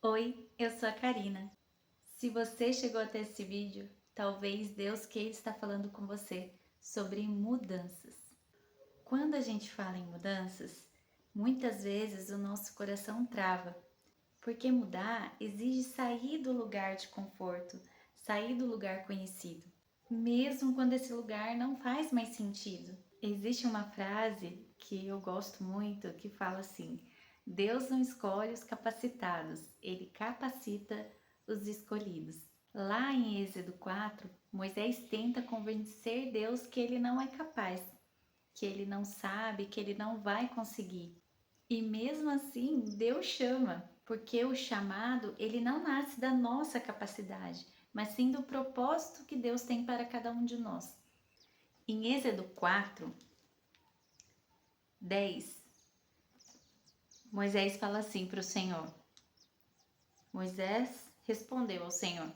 Oi, eu sou a Karina. Se você chegou até esse vídeo, talvez Deus queira estar falando com você sobre mudanças. Quando a gente fala em mudanças, muitas vezes o nosso coração trava, porque mudar exige sair do lugar de conforto, sair do lugar conhecido, mesmo quando esse lugar não faz mais sentido. Existe uma frase que eu gosto muito que fala assim: Deus não escolhe os capacitados, ele capacita os escolhidos. Lá em Êxodo 4, Moisés tenta convencer Deus que ele não é capaz, que ele não sabe, que ele não vai conseguir. E mesmo assim, Deus chama, porque o chamado, ele não nasce da nossa capacidade, mas sim do propósito que Deus tem para cada um de nós. Em Êxodo 4, 10, Moisés fala assim para o Senhor. Moisés respondeu ao Senhor: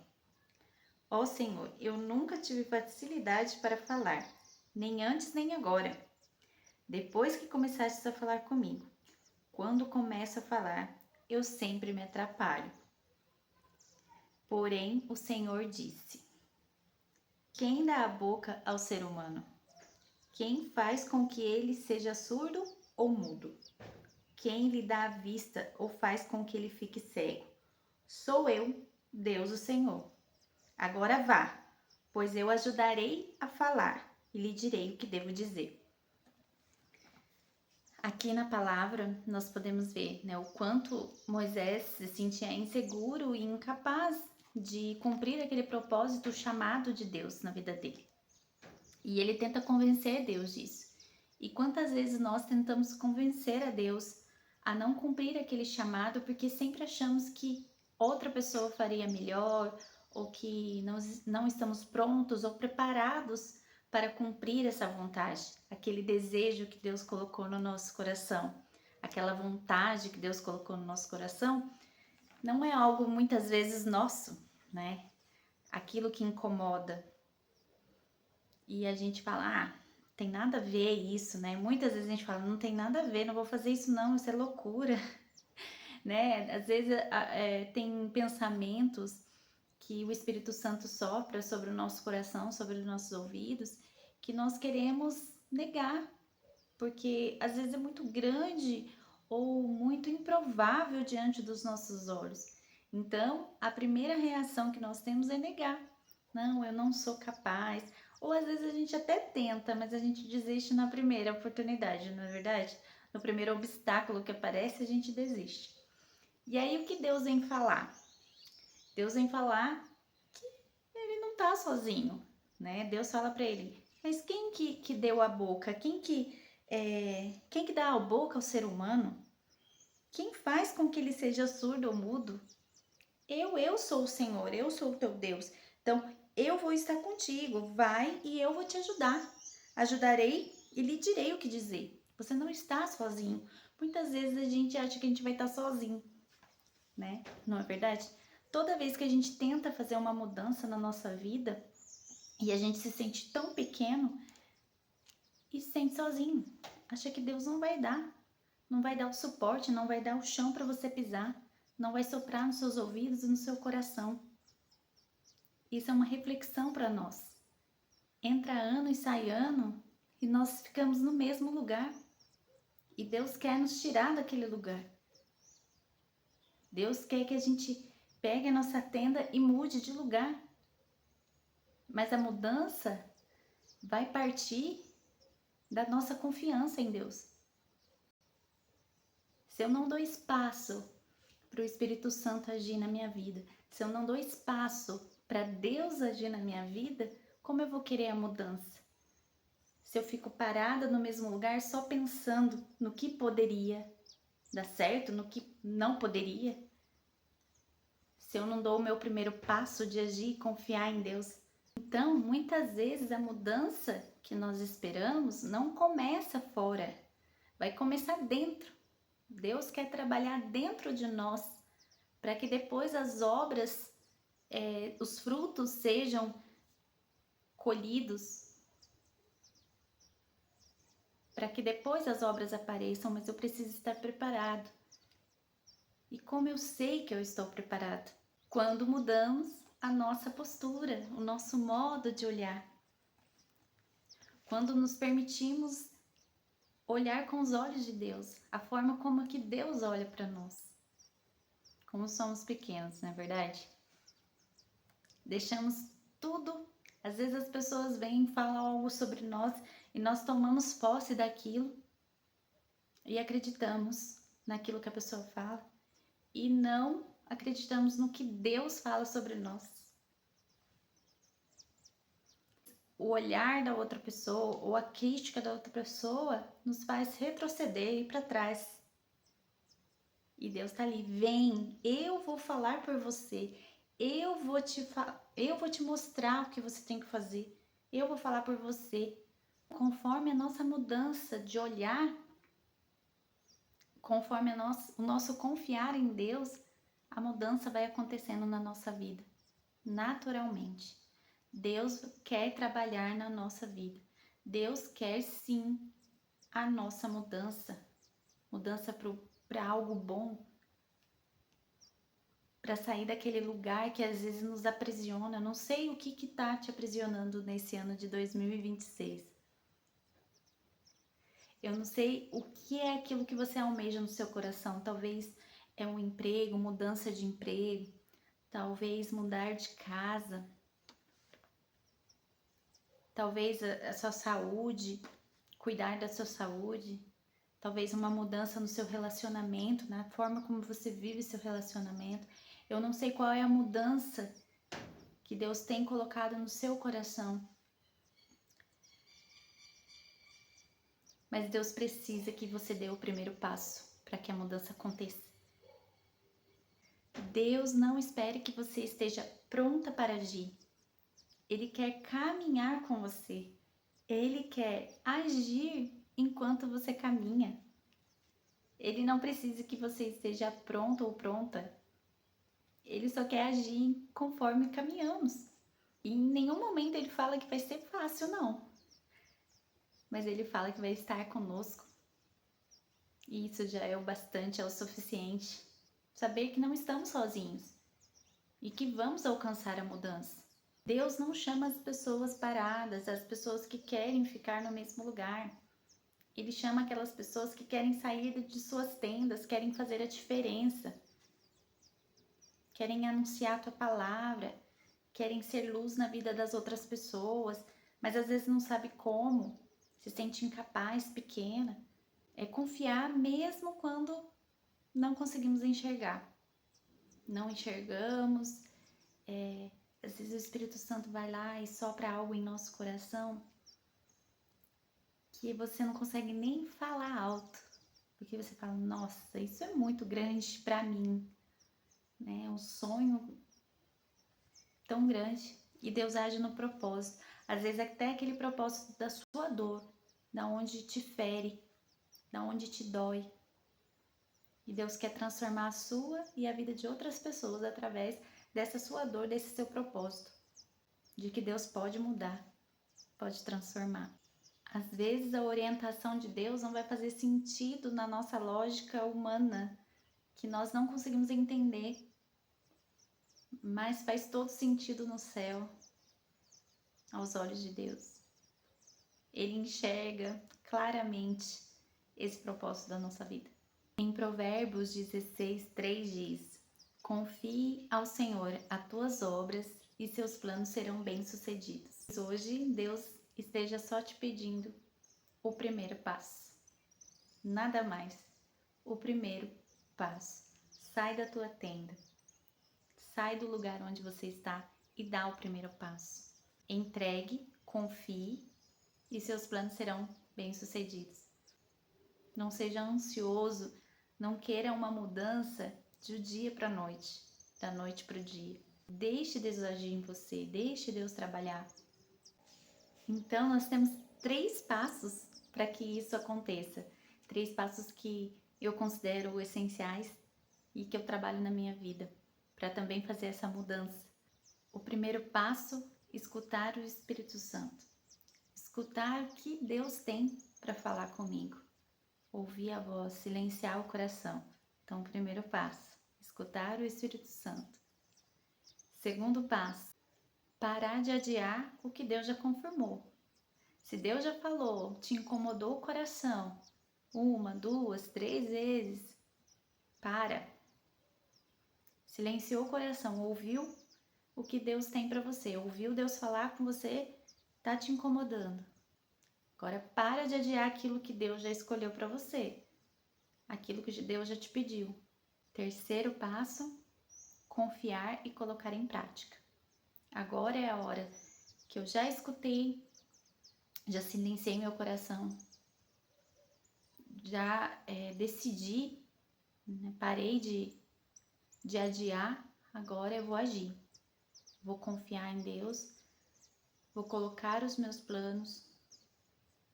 Ó Senhor, eu nunca tive facilidade para falar, nem antes nem agora, depois que começaste a falar comigo. Quando começo a falar, eu sempre me atrapalho. Porém, o Senhor disse: Quem dá a boca ao ser humano? Quem faz com que ele seja surdo ou mudo? Quem lhe dá a vista ou faz com que ele fique cego? Sou eu, Deus o Senhor. Agora vá, pois eu ajudarei a falar e lhe direi o que devo dizer. Aqui na palavra nós podemos ver, o quanto Moisés se sentia inseguro e incapaz de cumprir aquele propósito chamado de Deus na vida dele. E ele tenta convencer Deus disso. E quantas vezes nós tentamos convencer a Deus a não cumprir aquele chamado porque sempre achamos que outra pessoa faria melhor, ou que não estamos prontos ou preparados para cumprir essa vontade, aquele desejo que Deus colocou no nosso coração, aquela vontade que Deus colocou no nosso coração, não é algo muitas vezes nosso, né? Aquilo que incomoda. E a gente fala, tem nada a ver isso, né? Muitas vezes a gente fala, não tem nada a ver, não vou fazer isso não, isso é loucura, né? Às vezes tem pensamentos que o Espírito Santo sopra sobre o nosso coração, sobre os nossos ouvidos, que nós queremos negar, porque às vezes é muito grande ou muito improvável diante dos nossos olhos. Então, a primeira reação que nós temos é negar. Não, eu não sou capaz. Ou às vezes a gente até tenta, mas a gente desiste na primeira oportunidade, não é verdade? No primeiro obstáculo que aparece, a gente desiste. E aí o que Deus vem falar? Deus vem falar que ele não tá sozinho, né? Deus fala para ele, mas quem que deu a boca? Quem que dá a boca ao ser humano? Quem faz com que ele seja surdo ou mudo? Eu sou o Senhor, eu sou o teu Deus. Então, eu vou estar contigo, vai e eu vou te ajudar. Ajudarei e lhe direi o que dizer. Você não está sozinho. Muitas vezes a gente acha que a gente vai estar sozinho, né? Não é verdade? Toda vez que a gente tenta fazer uma mudança na nossa vida e a gente se sente tão pequeno e se sente sozinho, acha que Deus não vai dar o suporte, não vai dar o chão para você pisar, não vai soprar nos seus ouvidos e no seu coração. Isso é uma reflexão para nós. Entra ano e sai ano e nós ficamos no mesmo lugar. E Deus quer nos tirar daquele lugar. Deus quer que a gente pegue a nossa tenda e mude de lugar. Mas a mudança vai partir da nossa confiança em Deus. Se eu não dou espaço para o Espírito Santo agir na minha vida, se eu não dou espaço para Deus agir na minha vida, como eu vou querer a mudança? Se eu fico parada no mesmo lugar só pensando no que poderia dar certo, no que não poderia, se eu não dou o meu primeiro passo de agir e confiar em Deus. Então, muitas vezes a mudança que nós esperamos não começa fora, vai começar dentro. Deus quer trabalhar dentro de nós para que depois as obras, os frutos sejam colhidos, para que depois as obras apareçam, mas eu preciso estar preparado. E como eu sei que eu estou preparado? Quando mudamos a nossa postura, o nosso modo de olhar. Quando nos permitimos olhar com os olhos de Deus, a forma como que Deus olha para nós. Como somos pequenos, não é verdade? Deixamos tudo. Às vezes as pessoas vêm e falam algo sobre nós e nós tomamos posse daquilo e acreditamos naquilo que a pessoa fala e não acreditamos no que Deus fala sobre nós. O olhar da outra pessoa ou a crítica da outra pessoa nos faz retroceder e ir para trás. E Deus está ali, vem, eu vou falar por você, eu vou te mostrar o que você tem que fazer, eu vou falar por você. Conforme a nossa mudança de olhar, conforme o nosso confiar em Deus, a mudança vai acontecendo na nossa vida, naturalmente. Deus quer trabalhar na nossa vida. Deus quer sim a nossa mudança para algo bom, para sair daquele lugar que às vezes nos aprisiona. Não sei o que tá te aprisionando nesse ano de 2026. Eu não sei o que é aquilo que você almeja no seu coração. Talvez é um emprego, mudança de emprego, talvez mudar de casa, talvez a sua saúde, cuidar da sua saúde, talvez uma mudança no seu relacionamento, na forma como você vive seu relacionamento. Eu não sei qual é a mudança que Deus tem colocado no seu coração, mas Deus precisa que você dê o primeiro passo para que a mudança aconteça. Deus não espere que você esteja pronta para agir. Ele quer caminhar com você. Ele quer agir enquanto você caminha. Ele não precisa que você esteja pronto ou pronta. Ele só quer agir conforme caminhamos. E em nenhum momento ele fala que vai ser fácil, não. Mas ele fala que vai estar conosco. E isso já é o bastante, é o suficiente. Saber que não estamos sozinhos e que vamos alcançar a mudança. Deus não chama as pessoas paradas, as pessoas que querem ficar no mesmo lugar. Ele chama aquelas pessoas que querem sair de suas tendas, querem fazer a diferença, querem anunciar a tua palavra, querem ser luz na vida das outras pessoas, mas às vezes não sabe como, se sente incapaz, pequena. É confiar mesmo quando não conseguimos enxergar. Não enxergamos, às vezes o Espírito Santo vai lá e sopra algo em nosso coração que você não consegue nem falar alto, porque você fala, nossa, isso é muito grande para mim, né? É um sonho tão grande. E Deus age no propósito, às vezes até aquele propósito da sua dor, da onde te fere, da onde te dói. E Deus quer transformar a sua e a vida de outras pessoas através dessa sua dor, desse seu propósito, de que Deus pode mudar, pode transformar. Às vezes a orientação de Deus não vai fazer sentido na nossa lógica humana, que nós não conseguimos entender, mas faz todo sentido no céu, aos olhos de Deus. Ele enxerga claramente esse propósito da nossa vida. Em Provérbios 16:3 diz: confie ao Senhor as tuas obras e seus planos serão bem-sucedidos. Hoje Deus esteja só te pedindo o primeiro passo. Nada mais. O primeiro passo. Sai da tua tenda. Sai do lugar onde você está e dá o primeiro passo. Entregue, confie e seus planos serão bem-sucedidos. Não seja ansioso, não queira uma mudança do dia para a noite, da noite para o dia. Deixe Deus agir em você, deixe Deus trabalhar. Então, nós temos 3 passos para que isso aconteça. 3 passos que eu considero essenciais e que eu trabalho na minha vida para também fazer essa mudança. O primeiro passo, escutar o Espírito Santo. Escutar o que Deus tem para falar comigo. Ouvir a voz, silenciar o coração. Então, o primeiro passo. escutar o Espírito Santo. Segundo passo, parar de adiar o que Deus já confirmou. Se Deus já falou, te incomodou o coração, 1, 2, 3 vezes, para. Silenciou o coração, ouviu o que Deus tem para você, ouviu Deus falar com você, tá te incomodando. Agora para de adiar aquilo que Deus já escolheu para você, aquilo que Deus já te pediu. Terceiro passo, confiar e colocar em prática. Agora é a hora que eu já escutei, já silenciei meu coração, já decidi, né? Parei de adiar, agora eu vou agir. Vou confiar em Deus, vou colocar os meus planos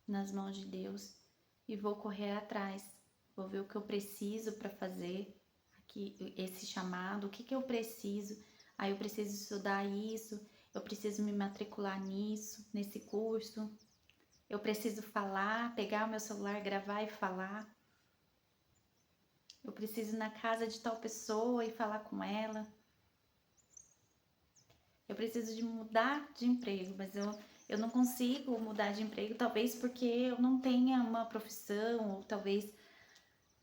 nas mãos de Deus e vou correr atrás. Vou ver o que eu preciso para fazer aqui, esse chamado, o que eu preciso. Aí eu preciso estudar isso, eu preciso me matricular nisso, nesse curso. Eu preciso falar, pegar o meu celular, gravar e falar. Eu preciso ir na casa de tal pessoa e falar com ela. Eu preciso de mudar de emprego, mas eu não consigo mudar de emprego, talvez porque eu não tenha uma profissão, ou talvez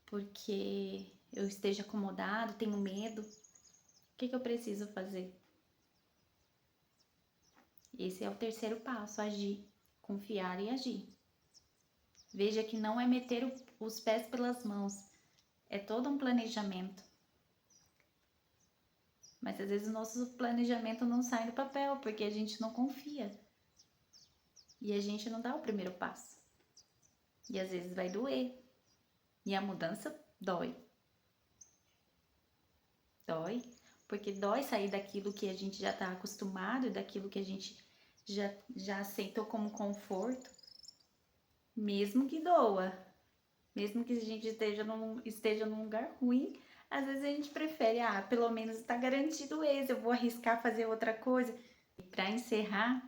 porque eu esteja acomodado, tenho medo. O que eu preciso fazer? Esse é o terceiro passo, agir, confiar e agir. Veja que não é meter os pés pelas mãos, é todo um planejamento. Mas às vezes o nosso planejamento não sai do papel, porque a gente não confia. E a gente não dá o primeiro passo. E às vezes vai doer. E a mudança dói. Dói, porque dói sair daquilo que a gente já está acostumado, daquilo que a gente já aceitou como conforto, mesmo que doa. Mesmo que a gente esteja num lugar ruim, às vezes a gente prefere, pelo menos está garantido esse, eu vou arriscar fazer outra coisa. E para encerrar,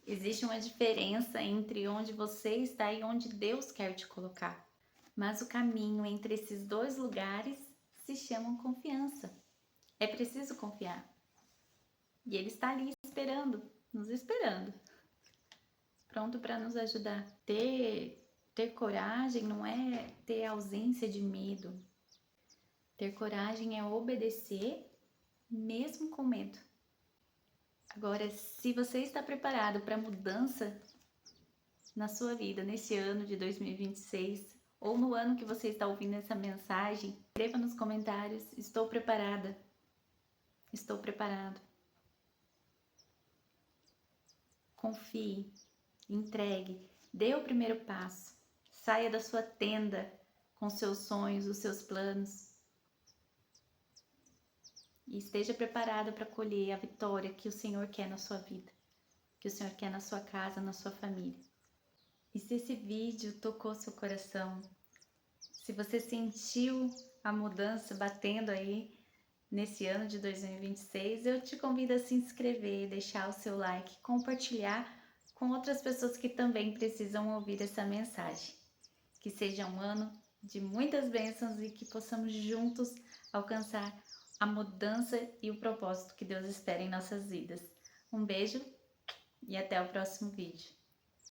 existe uma diferença entre onde você está e onde Deus quer te colocar. Mas o caminho entre esses dois lugares se chama confiança. É preciso confiar. E Ele está ali esperando, nos esperando, pronto para nos ajudar. Ter coragem não é ter ausência de medo. Ter coragem é obedecer, mesmo com medo. Agora, se você está preparado para mudança na sua vida, nesse ano de 2026, ou no ano que você está ouvindo essa mensagem, escreva nos comentários: estou preparada, estou preparado. Confie, entregue, dê o primeiro passo, saia da sua tenda com seus sonhos, os seus planos. E esteja preparado para colher a vitória que o Senhor quer na sua vida, que o Senhor quer na sua casa, na sua família. E se esse vídeo tocou seu coração, se você sentiu a mudança batendo aí nesse ano de 2026, eu te convido a se inscrever, deixar o seu like, compartilhar com outras pessoas que também precisam ouvir essa mensagem. Que seja um ano de muitas bênçãos e que possamos juntos alcançar a mudança e o propósito que Deus espera em nossas vidas. Um beijo e até o próximo vídeo.